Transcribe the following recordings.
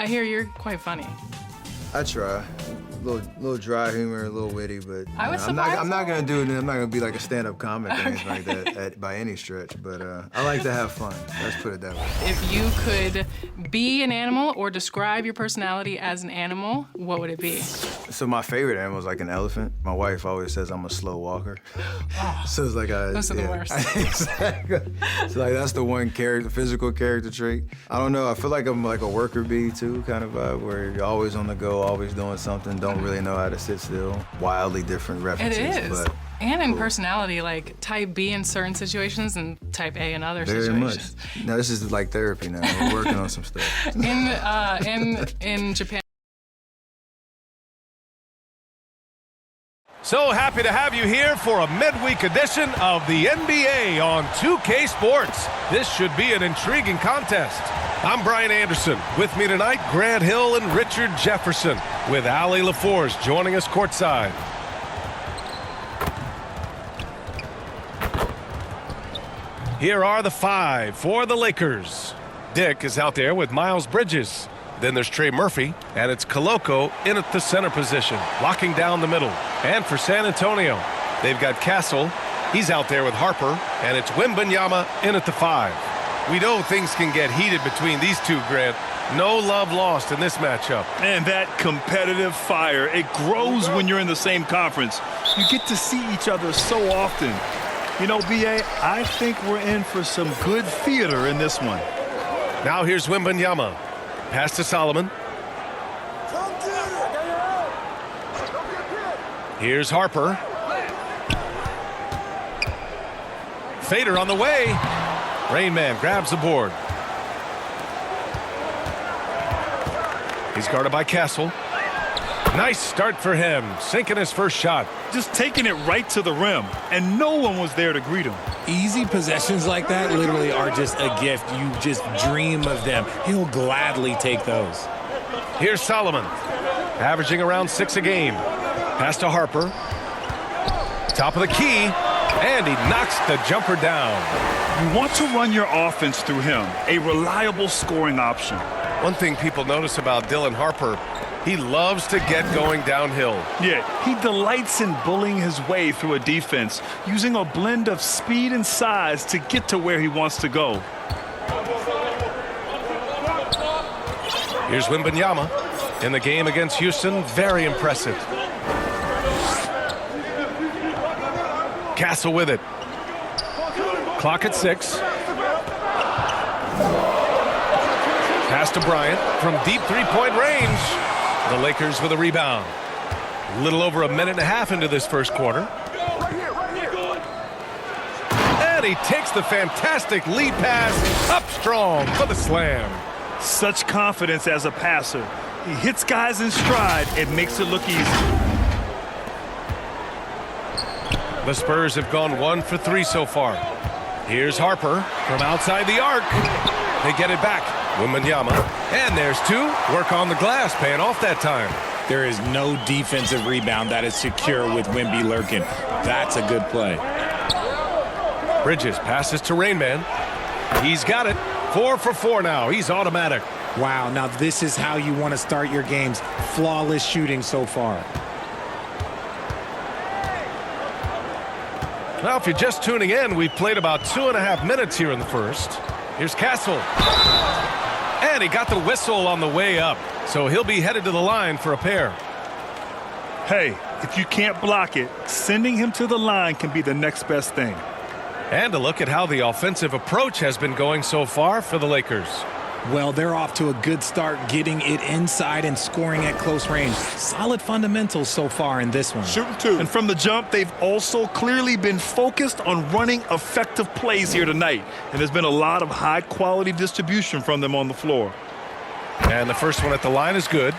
I hear you're quite funny. I try. Little dry humor, a little witty, but I was I'm not surprised. I'm not gonna be like a stand-up comic or anything like that by any stretch. But I like to have fun. Let's put it that way. If you could be an animal or describe your personality as an animal, what would it be? So my favorite animal is like an elephant. My wife always says I'm a slow walker. So it's like Those are the worst. Exactly. So like that's the one physical character trait. I don't know. I feel like I'm like a worker bee too, kind of vibe, where you're always on the go, always doing something. Don't really know how to sit still. Wildly different references. It is. But and in personality, like type B in certain situations and type A in other very situations. much. Now this is like therapy now. We're working on some stuff. In Japan. So happy to have you here for a midweek edition of the NBA on 2K Sports. This should be an intriguing contest. I'm Brian Anderson. With me tonight, Grant Hill and Richard Jefferson, with Allie LaForce joining us courtside. Here are the five for the Lakers. Dick is out there with Miles Bridges. Then there's Trey Murphy, and it's Koloko in at the center position, locking down the middle. And for San Antonio, they've got Castle. He's out there with Harper, and it's Wembanyama in at the 5. We know things can get heated between these two, Grant. No love lost in this matchup. And that competitive fire, it grows when you're in the same conference. You get to see each other so often. You know, B.A., I think we're in for some good theater in this one. Now here's Wembanyama. Pass to Solomon. Here's Harper. Fader on the way. Rain Man grabs the board. He's guarded by Castle. Nice start for him, sinking his first shot. Just taking it right to the rim, and no one was there to greet him. Easy possessions like that literally are just a gift. You just dream of them. He'll gladly take those. Here's Solomon, averaging around 6 a game. Pass to Harper. Top of the key, and he knocks the jumper down. You want to run your offense through him, a reliable scoring option. One thing people notice about Dylan Harper, he loves to get going downhill. Yeah, he delights in bullying his way through a defense, using a blend of speed and size to get to where he wants to go. Here's Wembanyama in the game against Houston. Very impressive. Castle with it. Clock at 6. Pass to Bryant from deep three-point range. The Lakers with a rebound. A little over a minute and a half into this first quarter. And he takes the fantastic lead pass up strong for the slam. Such confidence as a passer. He hits guys in stride and makes it look easy. The Spurs have gone 1 for 3 so far. Here's Harper from outside the arc. They get it back. Wembanyama. And there's 2. Work on the glass, paying off that time. There is no defensive rebound that is secure with Wemby lurking. That's a good play. Bridges passes to Rain Man. He's got it. 4 for 4 now. He's automatic. Wow, now this is how you want to start your games. Flawless shooting so far. Now, if you're just tuning in, we've played about 2.5 minutes here in the first. Here's Castle. And he got the whistle on the way up, so he'll be headed to the line for a pair. Hey, if you can't block it, sending him to the line can be the next best thing. And a look at how the offensive approach has been going so far for the Lakers. Well, they're off to a good start getting it inside and scoring at close range. Solid fundamentals so far in this one. Shooting 2. And from the jump, they've also clearly been focused on running effective plays here tonight. And there's been a lot of high-quality distribution from them on the floor. And the first one at the line is good.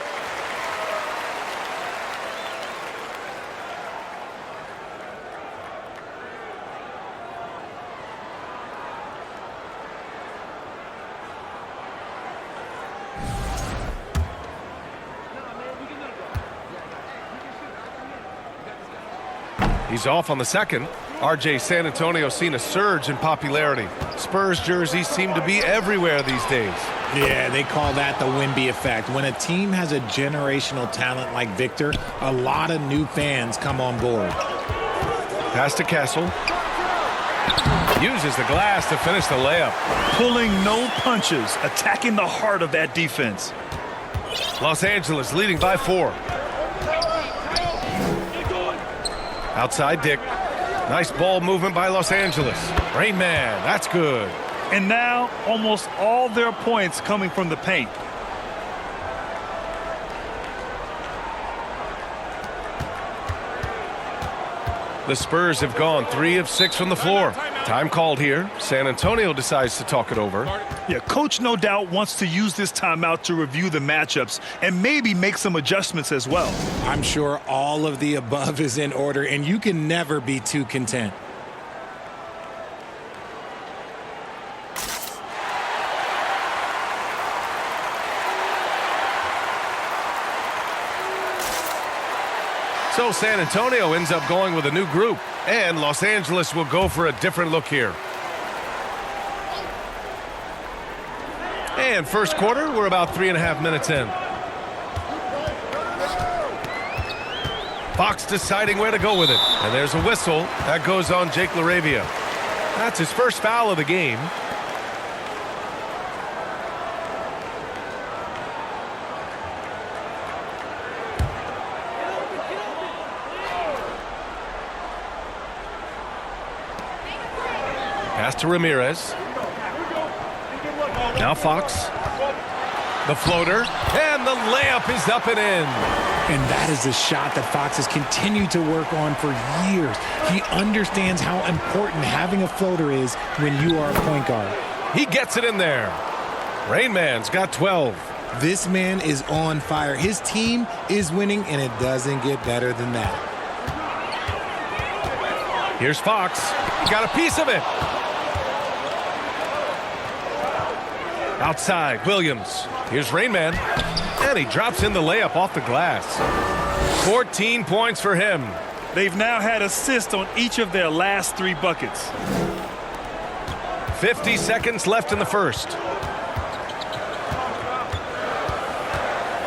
He's off on the second. RJ, San Antonio's seen a surge in popularity. Spurs jerseys seem to be everywhere these days. Yeah, they call that the Wemby effect. When a team has a generational talent like Victor, a lot of new fans come on board. Pass to Castle. Uses the glass to finish the layup. Pulling no punches, attacking the heart of that defense. Los Angeles leading by 4. Outside Dick. Nice ball movement by Los Angeles. Rain Man, that's good. And now almost all their points coming from the paint. The Spurs have gone 3 of 6 from the floor. Time called here. San Antonio decides to talk it over. Yeah, coach no doubt wants to use this timeout to review the matchups and maybe make some adjustments as well. I'm sure all of the above is in order, and you can never be too content. So San Antonio ends up going with a new group, and Los Angeles will go for a different look here. And first quarter, we're about 3.5 minutes in. Fox deciding where to go with it. And there's a whistle. That goes on Jake LaRavia. That's his first foul of the game. Pass to Ramirez. Now Fox. The floater. And the layup is up and in. And that is a shot that Fox has continued to work on for years. He understands how important having a floater is when you are a point guard. He gets it in there. Rain Man's got 12. This man is on fire. His team is winning, and it doesn't get better than that. Here's Fox. Got a piece of it. Outside, Williams. Here's Rain Man. And he drops in the layup off the glass. 14 points for him. They've now had assists on each of their last 3 buckets. 50 seconds left in the first.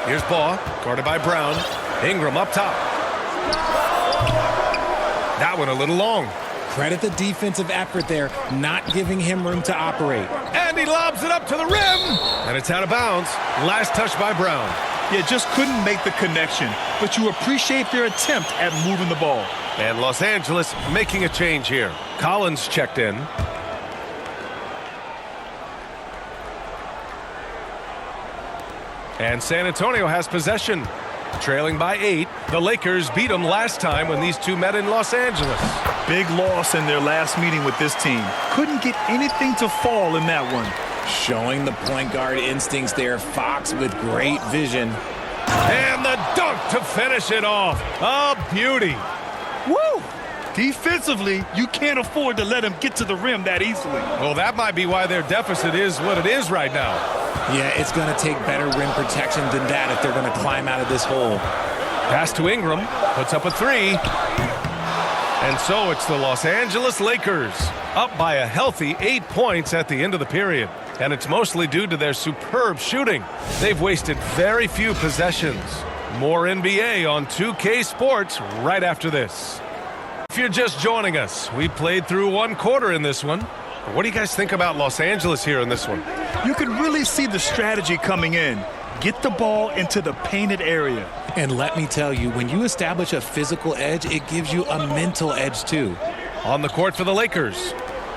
Here's Baugh, guarded by Brown. Ingram up top. That one a little long. Credit the defensive effort there, not giving him room to operate. And he lobs it up to the rim. And it's out of bounds. Last touch by Brown. Yeah, just couldn't make the connection, but you appreciate their attempt at moving the ball. And Los Angeles making a change here. Collins checked in. And San Antonio has possession. Trailing by 8. The Lakers beat them last time when these two met in Los Angeles. Big loss in their last meeting with this team. Couldn't get anything to fall in that one. Showing the point guard instincts there. Fox with great vision. And the dunk to finish it off. A beauty. Woo! Defensively, you can't afford to let him get to the rim that easily. Well, that might be why their deficit is what it is right now. Yeah, it's going to take better rim protection than that if they're going to climb out of this hole. Pass to Ingram. Puts up a 3. And so it's the Los Angeles Lakers up by a healthy 8 points at the end of the period. And it's mostly due to their superb shooting. They've wasted very few possessions. More NBA on 2K Sports right after this. If you're just joining us, we played through 1 quarter in this one. What do you guys think about Los Angeles here in this one? You can really see the strategy coming in. Get the ball into the painted area. And let me tell you, when you establish a physical edge, it gives you a mental edge too. On the court for the Lakers,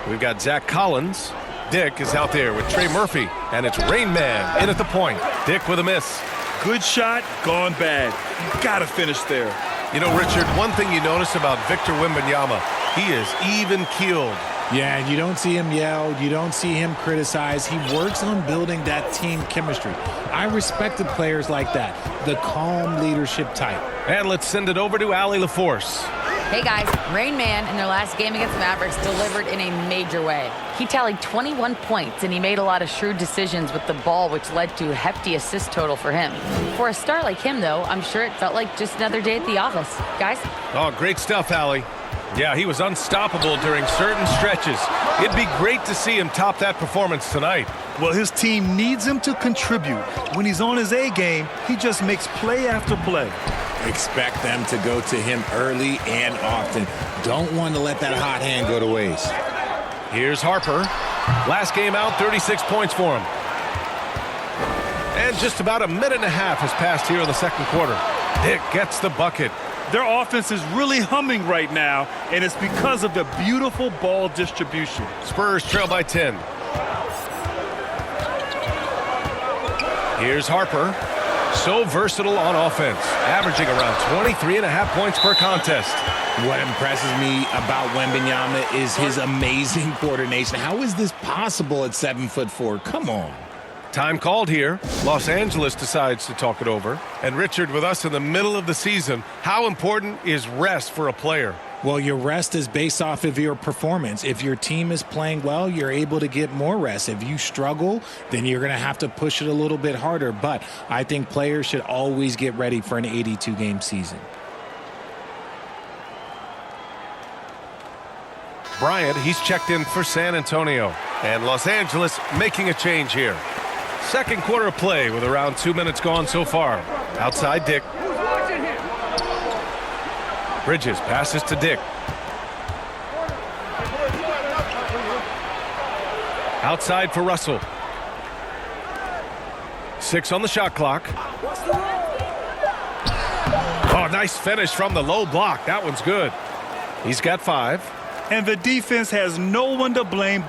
we've got Zach Collins. Dick is out there with Trey Murphy, and it's Rain Man in at the point. Dick with a miss. Good shot, gone bad. You gotta finish there. You know, Richard, one thing you notice about Victor Wembanyama, he is even-keeled. Yeah, and you don't see him yell. You don't see him criticize. He works on building that team chemistry. I respect the players like that, the calm leadership type. And let's send it over to Allie LaForce. Hey guys, Rain Man in their last game against the Mavericks delivered in a major way. He tallied 21 points and he made a lot of shrewd decisions with the ball, which led to a hefty assist total for him. For a star like him though, I'm sure it felt like just another day at the office. Guys? Oh, great stuff, Allie. Yeah, he was unstoppable during certain stretches. It'd be great to see him top that performance tonight. Well, his team needs him to contribute. When he's on his A game, he just makes play after play. Expect them to go to him early and often. Don't want to let that hot hand go to waste. Here's Harper. Last game out, 36 points for him. And just about a minute and a half has passed here in the second quarter. Dick gets the bucket. Their offense is really humming right now, and it's because of the beautiful ball distribution. Spurs trail by 10. Here's Harper. So versatile on offense, averaging around 23.5 points per contest. What impresses me about Wembanyama is his amazing coordination. How is this possible at 7'4"? Come on. Time called here. Los Angeles decides to talk it over. And Richard, with us in the middle of the season, how important is rest for a player? Well, your rest is based off of your performance. If your team is playing well, you're able to get more rest. If you struggle, then you're going to have to push it a little bit harder. But I think players should always get ready for an 82-game season. Bryant, he's checked in for San Antonio. And Los Angeles making a change here. Second quarter of play with around 2 minutes gone so far. Outside Dick. Bridges passes to Dick. Outside for Russell. 6 on the shot clock. Oh, nice finish from the low block. That one's good. He's got 5. And the defense has no one to blame.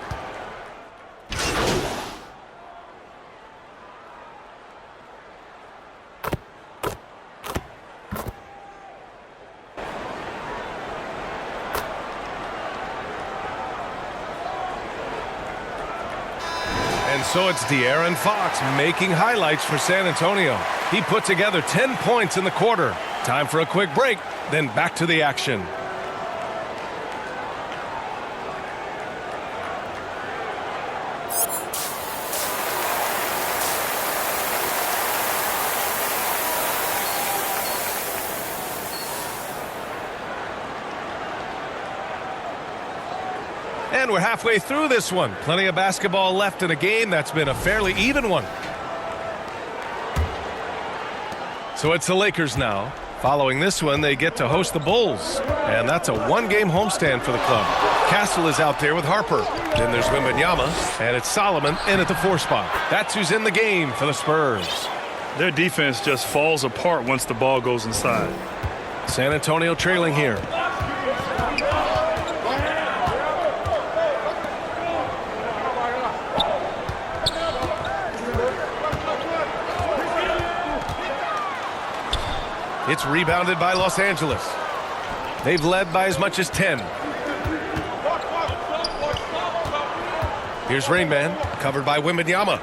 So it's De'Aaron Fox making highlights for San Antonio. He put together 10 points in the quarter. Time for a quick break, then back to the action. And we're halfway through this one. Plenty of basketball left in a game that's been a fairly even one. So it's the Lakers now. Following this one, they get to host the Bulls. And that's a one-game homestand for the club. Castle is out there with Harper. Then there's Wembanyama, and it's Solomon in at the 4 spot. That's who's in the game for the Spurs. Their defense just falls apart once the ball goes inside. San Antonio trailing here. It's rebounded by Los Angeles. They've led by as much as 10. Here's Rain Man, covered by Wembanyama.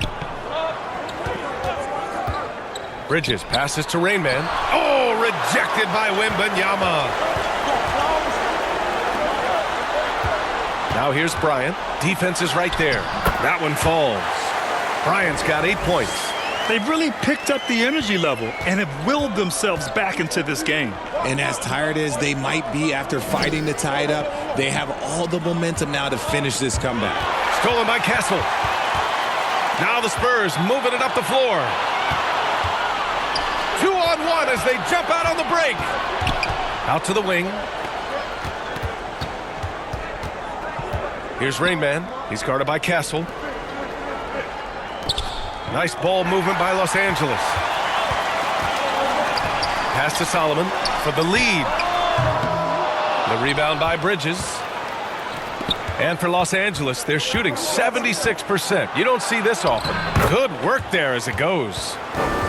Bridges passes to Rain Man. Oh, rejected by Wembanyama. Now here's Bryant. Defense is right there. That one falls. Bryant's got 8 points. They've really picked up the energy level and have willed themselves back into this game. And as tired as they might be after fighting to tie it up, they have all the momentum now to finish this comeback. Stolen by Castle. Now the Spurs moving it up the floor. 2-on-1 as they jump out on the break. Out to the wing. Here's Rain Man. He's guarded by Castle. Nice ball movement by Los Angeles. Pass to Solomon for the lead. The rebound by Bridges. And for Los Angeles, they're shooting 76%. You don't see this often. Good work there as it goes.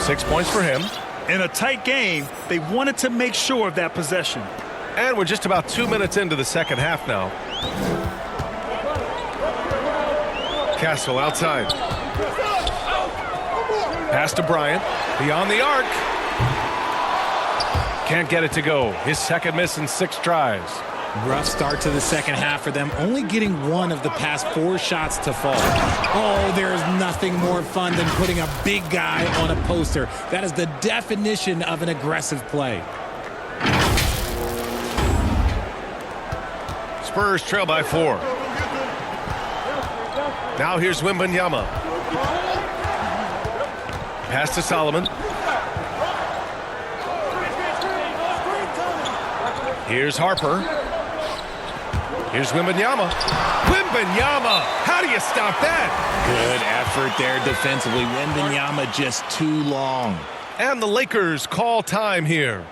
6 points for him. In a tight game, they wanted to make sure of that possession. And we're just about 2 minutes into the second half now. Castle outside. Pass to Bryant. Beyond the arc. Can't get it to go. His second miss in 6 tries. Rough start to the second half for them, only getting 1 of the past 4 shots to fall. Oh, there is nothing more fun than putting a big guy on a poster. That is the definition of an aggressive play. Spurs trail by 4. Now here's Wembanyama. Pass to Solomon. Here's Harper. Here's Wembanyama. Wembanyama! How do you stop that? Good effort there defensively. Wembanyama just too long. And the Lakers call time here.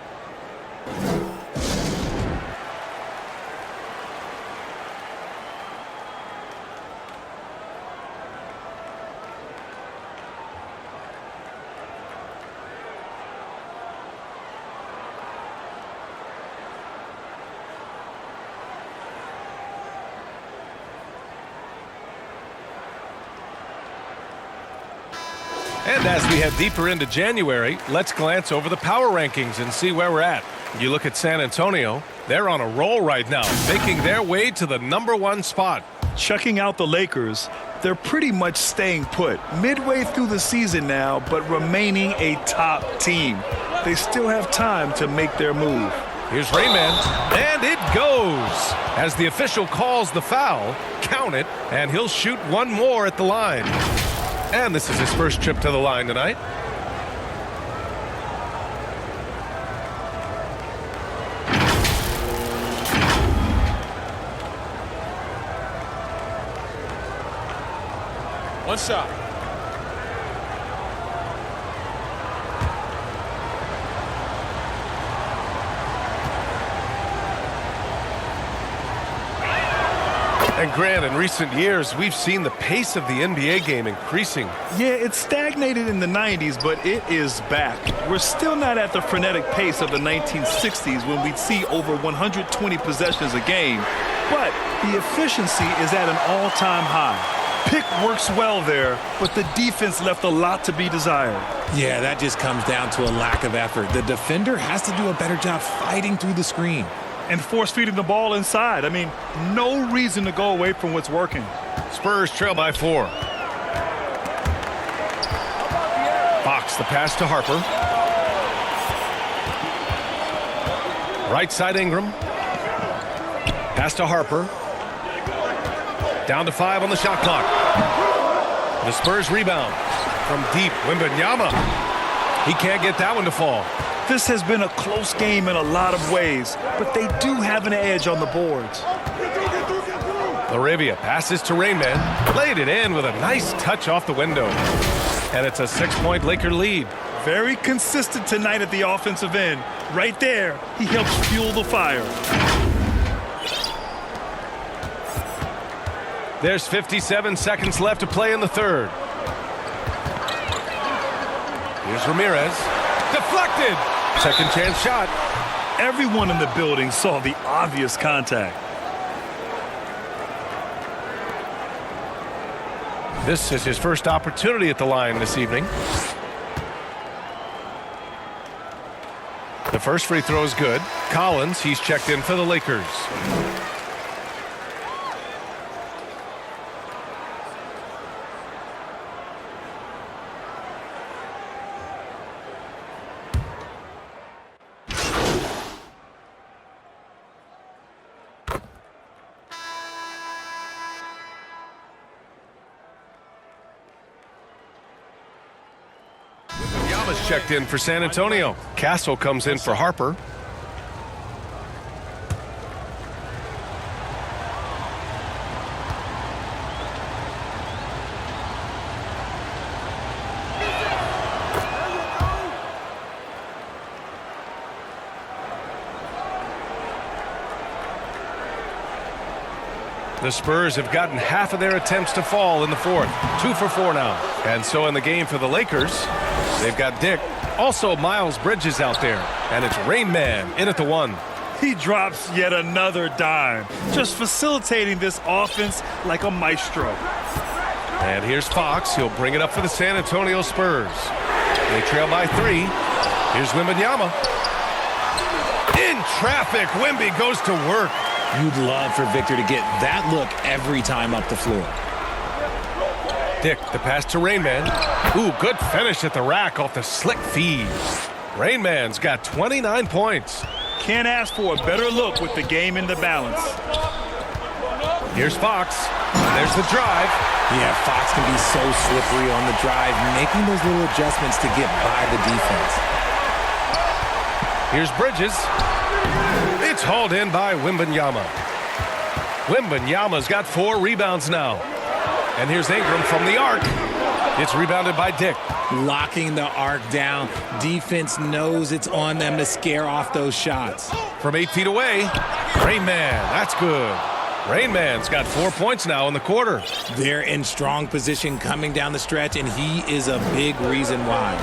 And as we head deeper into January, let's glance over the power rankings and see where we're at. You look at San Antonio, they're on a roll right now, making their way to the #1 spot. Checking out the Lakers, they're pretty much staying put midway through the season now, but remaining a top team. They still have time to make their move. Here's Rayman, and it goes. As the official calls the foul, count it, and he'll shoot one more at the line. And this is his first trip to the line tonight. One shot. And Grant, in recent years, we've seen the pace of the NBA game increasing. Yeah, it stagnated in the 90s, but it is back. We're still not at the frenetic pace of the 1960s when we'd see over 120 possessions a game, but the efficiency is at an all-time high. Pick works well there, but the defense left a lot to be desired. Yeah, that just comes down to a lack of effort. The defender has to do a better job fighting through the screen. And force-feeding the ball inside. I mean, no reason to go away from what's working. Spurs trail by 4. Fox, the pass to Harper. Right side Ingram. Pass to Harper. Down to 5 on the shot clock. The Spurs rebound. From deep, Wembanyama. He can't get that one to fall. This has been a close game in a lot of ways, but they do have an edge on the boards. Laravia passes to Rainman. Laid it in with a nice touch off the window. And it's a 6-point Laker lead. Very consistent tonight at the offensive end. Right there, he helps fuel the fire. There's 57 seconds left to play in the third. Here's Ramirez. Deflected. Second chance shot. Everyone in the building saw the obvious contact. This is his first opportunity at the line this evening. The first free throw is good. Collins, he's checked in for the Lakers. Checked in for San Antonio. Castle comes in for Harper. The Spurs have gotten half of their attempts to fall in the fourth. 2 for 4 now. And so in the game for the Lakers, they've got Dick. Also Miles Bridges out there. And it's Rain Man in at the 1. He drops yet another dime, just facilitating this offense like a maestro. And here's Fox. He'll bring it up for the San Antonio Spurs. They trail by 3. Here's Wembanyama. In traffic, Wemby goes to work. You'd love for Victor to get that look every time up the floor. Dick, the pass to Rainman. Ooh, good finish at the rack off the slick feed. Rainman's got 29 points. Can't ask for a better look with the game in the balance. Here's Fox. There's the drive. Yeah, Fox can be so slippery on the drive, making those little adjustments to get by the defense. Here's Bridges. It's hauled in by Wembanyama. Wembanyama's got 4 rebounds now. And here's Ingram from the arc. It's rebounded by Dick. Locking the arc down. Defense knows it's on them to scare off those shots. From 8 feet away, Rain Man. That's good. Rain Man's got 4 points now in the quarter. They're in strong position coming down the stretch, and he is a big reason why.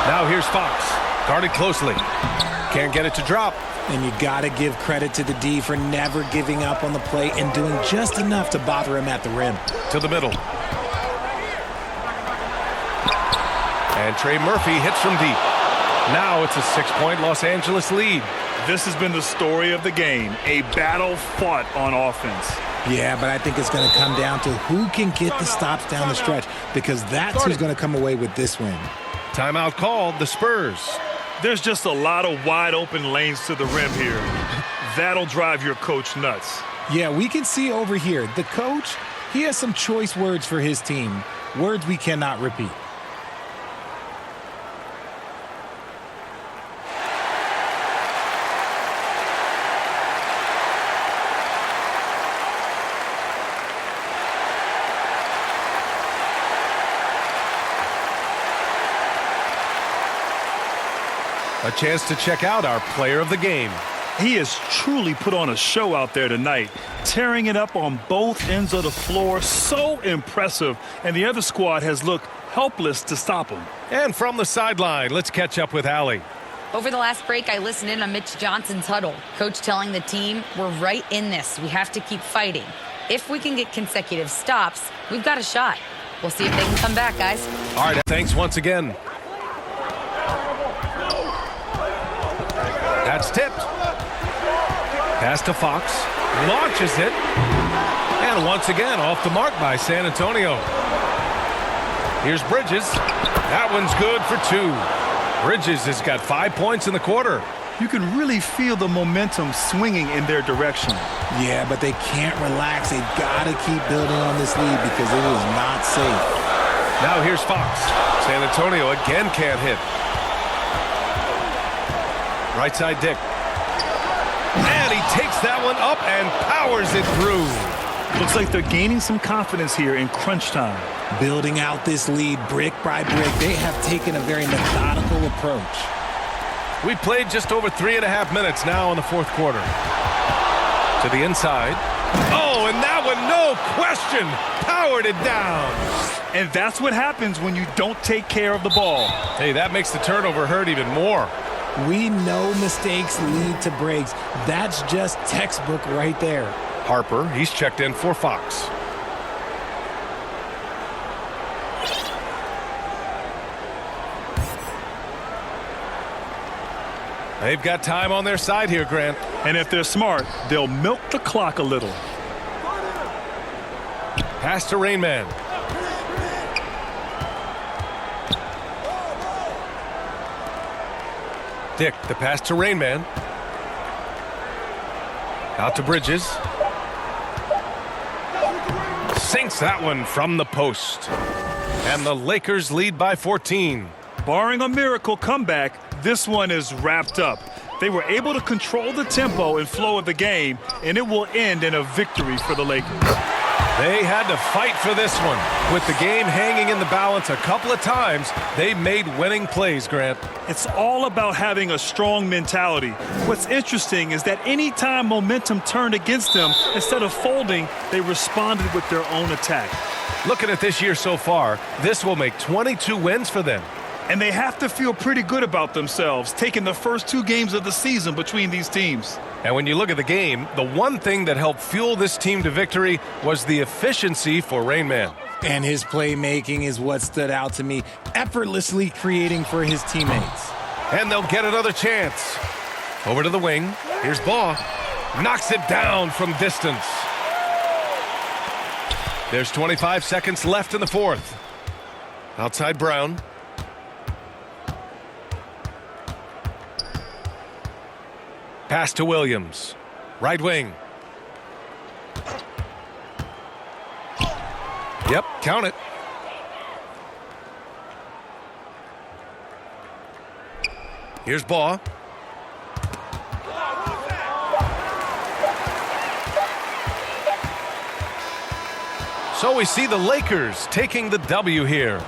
Now here's Fox. Guarded closely. Can't get it to drop. And you got to give credit to the D for never giving up on the play and doing just enough to bother him at the rim. To the middle. And Trey Murphy hits from deep. Now it's a 6-point Los Angeles lead. This has been the story of the game, a battle fought on offense. Yeah, but I think it's going to come down to who can get the stops down the stretch, because that's who's going to come away with this win. Timeout called, the Spurs. There's just a lot of wide open lanes to the rim here. That'll drive your coach nuts. Yeah, we can see over here, the coach, he has some choice words for his team, words we cannot repeat. A chance to check out our player of the game. He has truly put on a show out there tonight, tearing it up on both ends of the floor. So impressive, and the other squad has looked helpless to stop him. And from the sideline, let's catch up with Allie. Over the last break, I listened in on Mitch Johnson's huddle. Coach telling the team, we're right in this. We have to keep fighting. If we can get consecutive stops, we've got a shot. We'll see if they can come back, guys. All right, thanks once again. That's tipped. Pass to Fox. Launches it. And once again, off the mark by San Antonio. Here's Bridges. That one's good for 2. Bridges has got 5 points in the quarter. You can really feel the momentum swinging in their direction. Yeah, but they can't relax. They've got to keep building on this lead because it is not safe. Now here's Fox. San Antonio again can't hit. Right side Dick. And he takes that one up and powers it through. Looks like they're gaining some confidence here in crunch time. Building out this lead brick by brick. They have taken a very methodical approach. We played just over 3.5 minutes now in the fourth quarter. To the inside. Oh, and that one, no question, powered it down. And that's what happens when you don't take care of the ball. Hey, that makes the turnover hurt even more. We know mistakes lead to breaks. That's just textbook right there. Harper, he's checked in for Fox. They've got time on their side here, Grant. And if they're smart, they'll milk the clock a little. Pass to Rain Man. Dick, the pass to Rain Man. Out to Bridges. Sinks that one from the post. And the Lakers lead by 14. Barring a miracle comeback, this one is wrapped up. They were able to control the tempo and flow of the game, and it will end in a victory for the Lakers. They had to fight for this one. With the game hanging in the balance a couple of times, they made winning plays, Grant. It's all about having a strong mentality. What's interesting is that any time momentum turned against them, instead of folding, they responded with their own attack. Looking at this year so far, this will make 22 wins for them. And they have to feel pretty good about themselves, taking the first 2 games of the season between these teams. And when you look at the game, the one thing that helped fuel this team to victory was the efficiency for Rain Man. And his playmaking is what stood out to me, effortlessly creating for his teammates. And they'll get another chance. Over to the wing. Here's Baugh. Knocks it down from distance. There's 25 seconds left in the fourth. Outside Brown. Pass to Williams. Right wing. Yep, count it. Here's Baugh. So we see the Lakers taking the W here.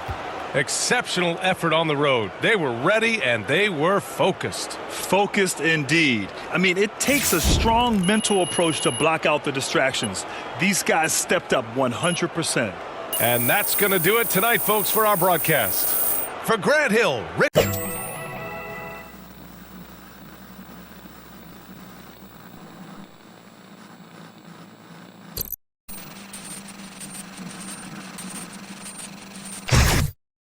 Exceptional effort on the road. They were ready and they were focused. Focused indeed. I mean, it takes a strong mental approach to block out the distractions. These guys stepped up 100%. And that's going to do it tonight, folks, for our broadcast. For Grant Hill, Rick.